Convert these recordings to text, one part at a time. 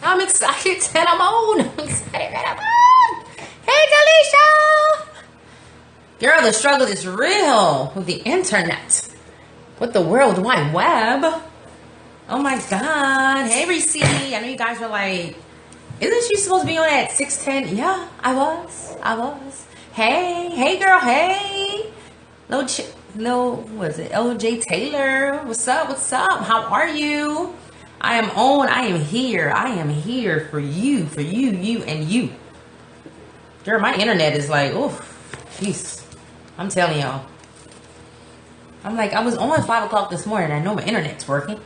I'm excited that I'm on. I'm excited that I'm on. Hey, Delisha. Girl, the struggle is real with the internet. With the World Wide Web. Oh my God. Hey, Reese. I know you guys were like, isn't she supposed to be on at 6:10? Yeah, I was. Hey, girl. Hey. Was it LJ Taylor? What's up? How are you? I am on. I am here for you, and you. Girl, my internet is like, oh, jeez. I'm telling y'all. I'm like, I was on 5 o'clock this morning. I know my internet's working.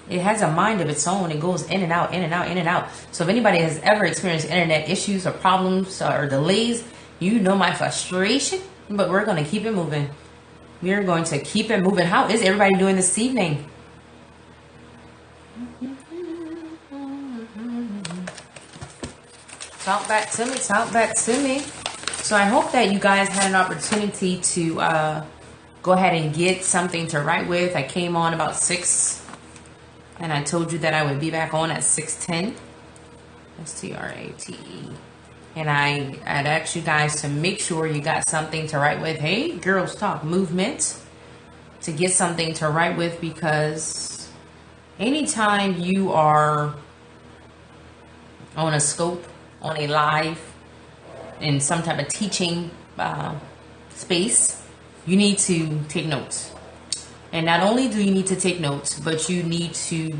It has a mind of its own. It goes in and out, in and out, in and out. So if anybody has ever experienced internet issues or problems or delays, you know my frustration. But we're going to keep it moving. We're going to keep it moving. How is everybody doing this evening? Talk back to me. So I hope that you guys had an opportunity to go ahead and get something to write with. I came on about 6, and I told you that I would be back on at 6:10. STRATE. And I'd asked you guys to make sure you got something to write with. Hey, Girls Talk Movement, to get something to write with, because anytime you are on a scope, on a live, in some type of teaching space, you need to take notes. And not only do you need to take notes, but you need to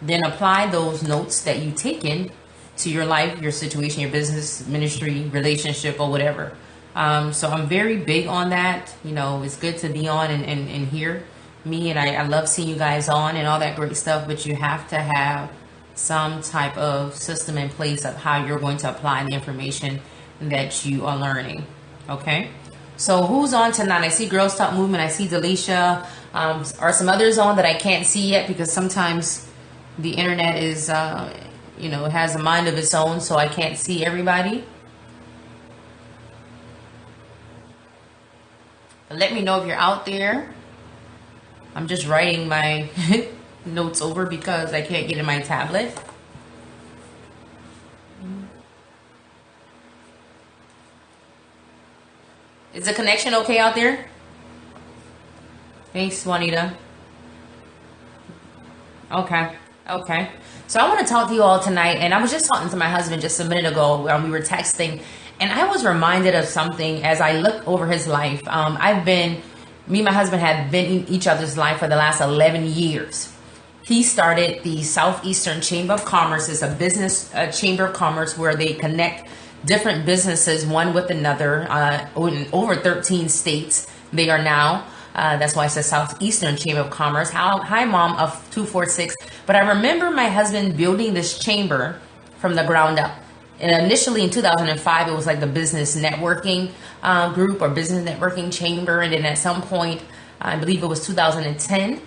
then apply those notes that you've taken to your life, your situation, your business, ministry, relationship, or whatever. So I'm very big on that. You know, it's good to be on and hear me, and I love seeing you guys on and all that great stuff, but you have to have some type of system in place of how you're going to apply the information that you are learning. Okay? So who's on tonight? I see Girls Talk Movement. I see Delisha. Are some others on that I can't see yet, because sometimes the internet is... it has a mind of its own, so I can't see everybody. But let me know if you're out there. I'm just writing my notes over because I can't get in my tablet. Is the connection okay out there? Thanks, Juanita. Okay. So I want to talk to you all tonight, and I was just talking to my husband just a minute ago when we were texting, and I was reminded of something as I looked over his life. Me and my husband have been in each other's life for the last 11 years. He started the Southeastern Chamber of Commerce. It's a business chamber of commerce where they connect different businesses one with another in over 13 states. They are now. That's why it's the Southeastern Chamber of Commerce. Hi, Mom of 246. But I remember my husband building this chamber from the ground up. And initially in 2005, it was like the business networking group or business networking chamber. And then at some point, I believe it was 2010,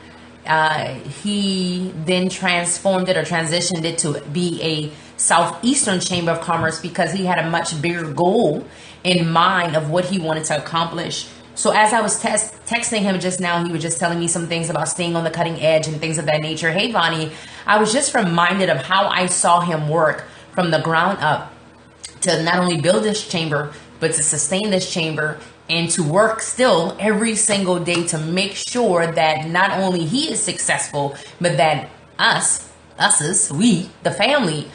he then transformed it or transitioned it to be a Southeastern Chamber of Commerce, because he had a much bigger goal in mind of what he wanted to accomplish. So as I was texting him just now, he was just telling me some things about staying on the cutting edge and things of that nature. Hey, Vonnie, I was just reminded of how I saw him work from the ground up to not only build this chamber, but to sustain this chamber and to work still every single day to make sure that not only he is successful, but that we, the family,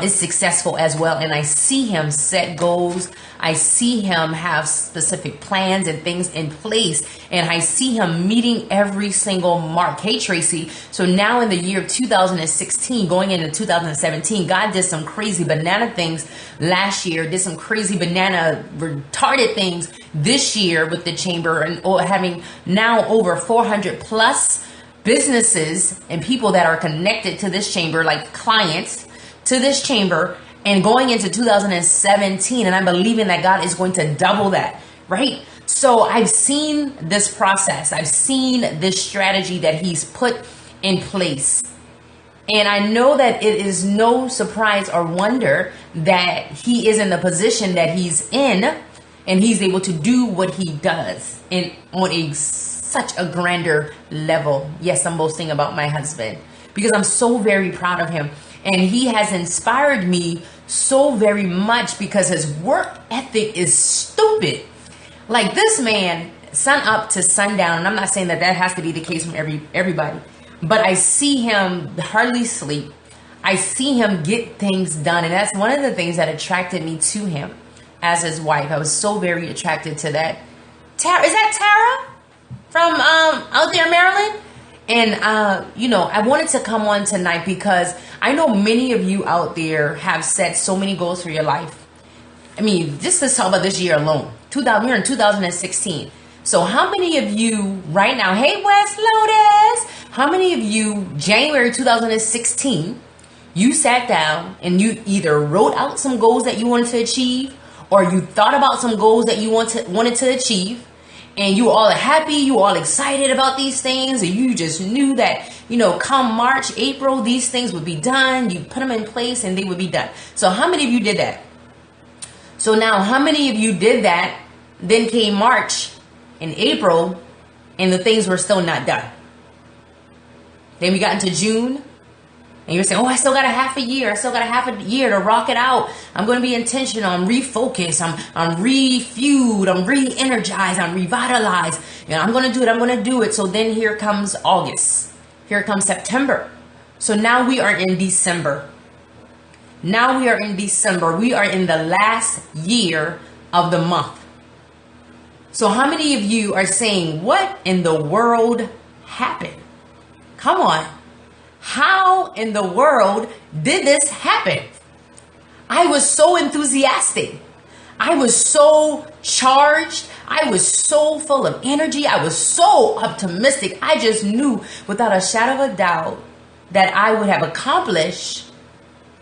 is successful as well. And I see him set goals. I see him have specific plans and things in place. And I see him meeting every single mark. Hey, Tracy. So now in the year 2016, going into 2017, God did some crazy banana things last year, did some crazy banana retarded things this year with the chamber, and having now over 400 plus businesses and people that are connected to this chamber, like clients to this chamber, and going into 2017, and I'm believing that God is going to double that, right? So I've seen this process. I've seen this strategy that he's put in place. And I know that it is no surprise or wonder that he is in the position that he's in, and he's able to do what he does in on a such a grander level. Yes, I'm boasting about my husband because I'm so very proud of him, and he has inspired me so very much because his work ethic is stupid. Like, this man, sun up to sundown, and I'm not saying that that has to be the case from everybody, but I see him hardly sleep. I see him get things done, and that's one of the things that attracted me to him as his wife. I was so very attracted to that. Tara, is that Tara from out there in Maryland? And you know, I wanted to come on tonight because I know many of you out there have set so many goals for your life. I mean, just let's talk about this year alone. We're in 2016. So how many of you right now, hey West Lotus, how many of you, January 2016, you sat down and you either wrote out some goals that you wanted to achieve, or you thought about some goals that you wanted to achieve, and you were all happy, you were all excited about these things, and you just knew that, you know, come March, April, these things would be done. You put them in place and they would be done. So how many of you did that? So now, how many of you did that? Then came March and April, and the things were still not done. Then we got into June, and you're saying, oh, I still got a half a year. I still got a half a year to rock it out. I'm going to be intentional. I'm refocused. I'm refueled. I'm re-energized. I'm revitalized. And I'm going to do it. I'm going to do it. So then here comes August. Here comes September. So now we are in December. Now we are in December. We are in the last year of the month. So how many of you are saying, what in the world happened? Come on. How in the world did this happen? I was so enthusiastic. I was so charged. I was so full of energy. I was so optimistic. I just knew without a shadow of a doubt that I would have accomplished,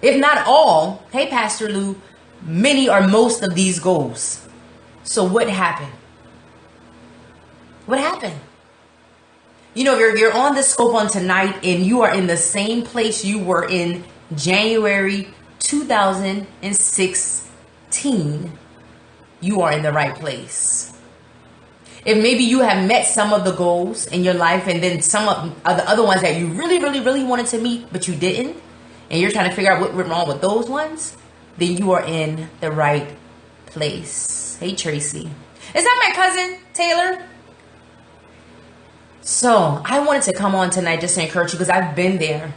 if not all, hey, Pastor Lou, many or most of these goals. So what happened? What happened? You know, if you're on the scope on tonight and you are in the same place you were in January 2016, you are in the right place. If maybe you have met some of the goals in your life, and then some of the other ones that you really wanted to meet, but you didn't, and you're trying to figure out what went wrong with those ones, then you are in the right place. Hey, Tracy. Is that my cousin, Taylor? So I wanted to come on tonight just to encourage you, because I've been there.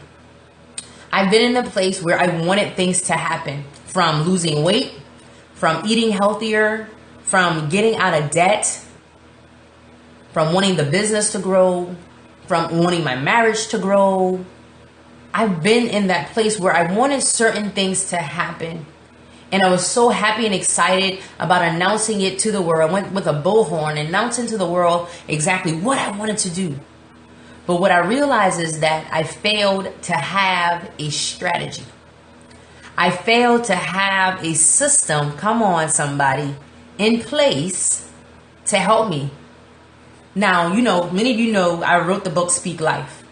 I've been in the place where I wanted things to happen, from losing weight, from eating healthier, from getting out of debt, from wanting the business to grow, from wanting my marriage to grow. I've been in that place where I wanted certain things to happen. And I was so happy and excited about announcing it to the world. I went with a bullhorn, announcing to the world exactly what I wanted to do. But what I realized is that I failed to have a strategy. I failed to have a system, come on somebody, in place to help me. Now, you know, many of you know I wrote the book Speak Life.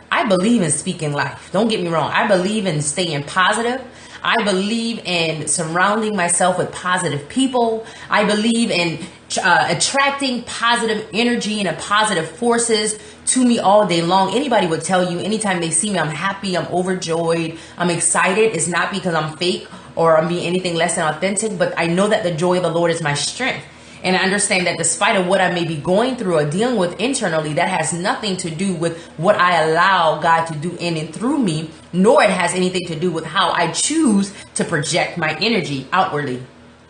I believe in speaking life. Don't get me wrong. I believe in staying positive. I believe in surrounding myself with positive people. I believe in attracting positive energy and positive forces to me all day long. Anybody would tell you anytime they see me, I'm happy, I'm overjoyed, I'm excited. It's not because I'm fake or I'm being anything less than authentic, but I know that the joy of the Lord is my strength. And I understand that despite of what I may be going through or dealing with internally, that has nothing to do with what I allow God to do in and through me, nor it has anything to do with how I choose to project my energy outwardly.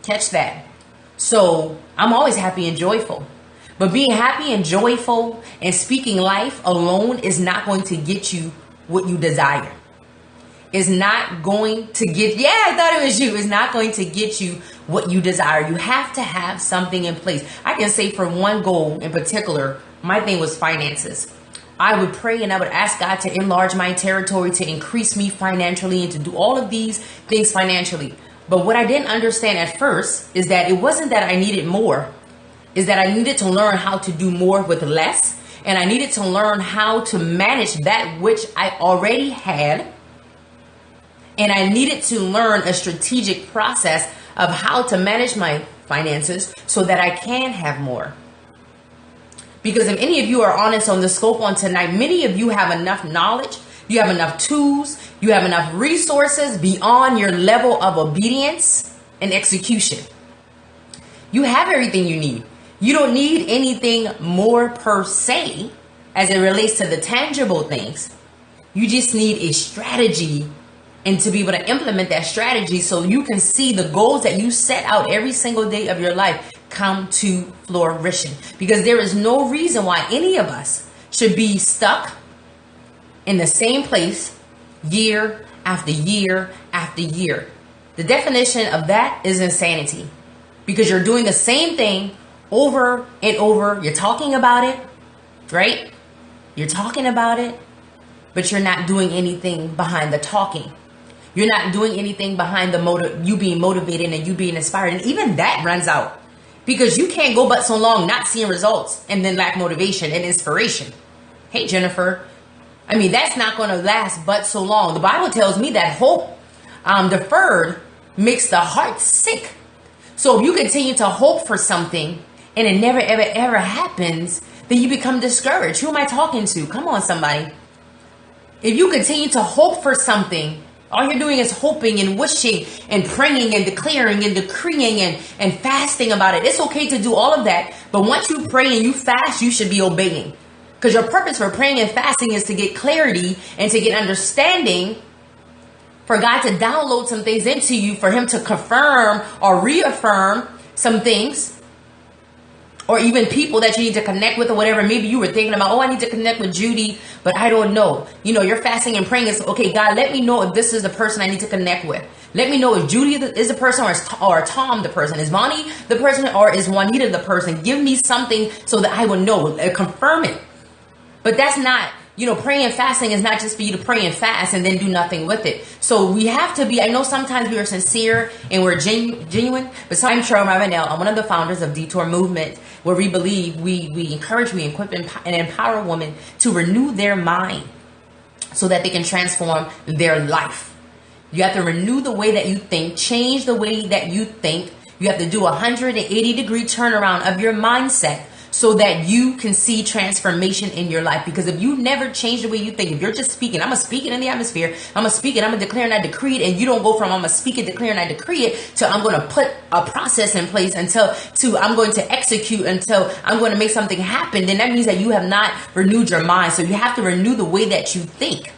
Catch that. So I'm always happy and joyful. But being happy and joyful and speaking life alone is not going to get you what you desire. Is not going to get, yeah, I thought it was you. It's not going to get you what you desire. You have to have something in place. I can say for one goal in particular, my thing was finances. I would pray and I would ask God to enlarge my territory, to increase me financially, and to do all of these things financially. But what I didn't understand at first is that it wasn't that I needed more, is that I needed to learn how to do more with less. And I needed to learn how to manage that which I already had. And I needed to learn a strategic process of how to manage my finances so that I can have more. Because if any of you are honest on the scope on tonight, many of you have enough knowledge, you have enough tools, you have enough resources beyond your level of obedience and execution. You have everything you need. You don't need anything more per se as it relates to the tangible things. You just need a strategy and to be able to implement that strategy so you can see the goals that you set out every single day of your life come to flourishing. Because there is no reason why any of us should be stuck in the same place year after year after year. The definition of that is insanity, because you're doing the same thing over and over. You're talking about it, right? You're talking about it, but you're not doing anything behind the talking. You're not doing anything behind the you being motivated and you being inspired. And even that runs out, because you can't go but so long not seeing results and then lack motivation and inspiration. Hey, Jennifer, I mean, that's not going to last but so long. The Bible tells me that hope deferred makes the heart sick. So if you continue to hope for something and it never, ever, ever happens, then you become discouraged. Who am I talking to? Come on, somebody. If you continue to hope for something, all you're doing is hoping and wishing and praying and declaring and decreeing and fasting about it. It's okay to do all of that. But once you pray and you fast, you should be obeying. Because your purpose for praying and fasting is to get clarity and to get understanding, for God to download some things into you, for him to confirm or reaffirm some things, or even people that you need to connect with or whatever. Maybe you were thinking about, oh, I need to connect with Judy, but I don't know. You know, you're fasting and praying is, okay, God, let me know if this is the person I need to connect with. Let me know if Judy is the person or Tom the person. Is Bonnie the person or is Juanita the person? Give me something so that I will know. Confirm it. But that's not, you know, praying and fasting is not just for you to pray and fast and then do nothing with it. So we have to be, I know sometimes we are sincere and we're genuine, but I'm Treal Ravenel. I'm one of the founders of Detour Movement, where we believe we encourage, we equip and empower women to renew their mind so that they can transform their life. You have to renew the way that you think, change the way that you think. You have to do a 180-degree turnaround of your mindset, so that you can see transformation in your life. Because if you never change the way you think, if you're just speaking, I'm going to speak it in the atmosphere, I'm going to speak it, I'm going to declare and I decree it, and you don't go from I'm going to speak it, declare and I decree it, to I'm going to put a process in place, to I'm going to execute, until I'm going to make something happen, then that means that you have not renewed your mind. So you have to renew the way that you think.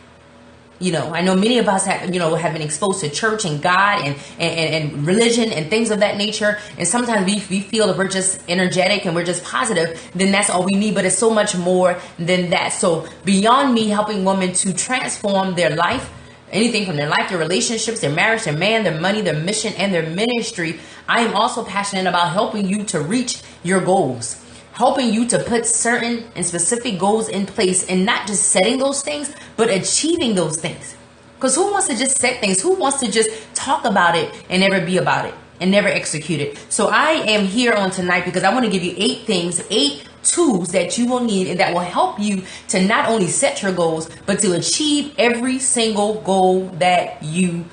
You know, I know many of us have been exposed to church and God and religion and things of that nature. And sometimes we feel if we're just energetic and we're just positive, then that's all we need. But it's so much more than that. So beyond me helping women to transform their life, anything from their life, their relationships, their marriage, their man, their money, their mission, and their ministry, I am also passionate about helping you to reach your goals. Helping you to put certain and specific goals in place, and not just setting those things, but achieving those things. Because who wants to just set things? Who wants to just talk about it and never be about it and never execute it? So I am here on tonight because I want to give you 8 things, 8 tools that you will need and that will help you to not only set your goals, but to achieve every single goal that you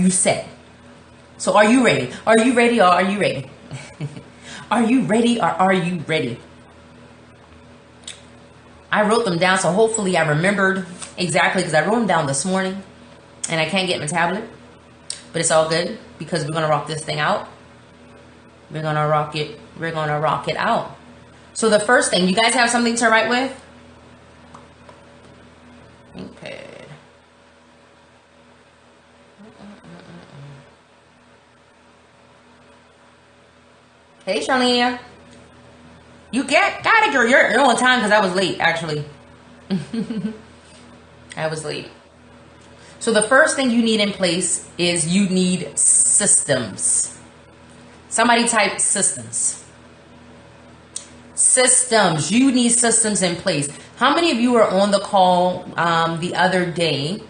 set. So are you ready? Are you ready or are you ready? Are you ready or are you ready? I wrote them down, so hopefully I remembered exactly, because I wrote them down this morning and I can't get my tablet. But it's all good, because we're going to rock this thing out. We're going to rock it. We're going to rock it out. So the first thing, you guys have something to write with? Okay. Hey, Charlene. You got it, girl. You're on time, because I was late, actually. I was late. So the first thing you need in place is you need systems. Somebody type systems. Systems. You need systems in place. How many of you were on the call the other day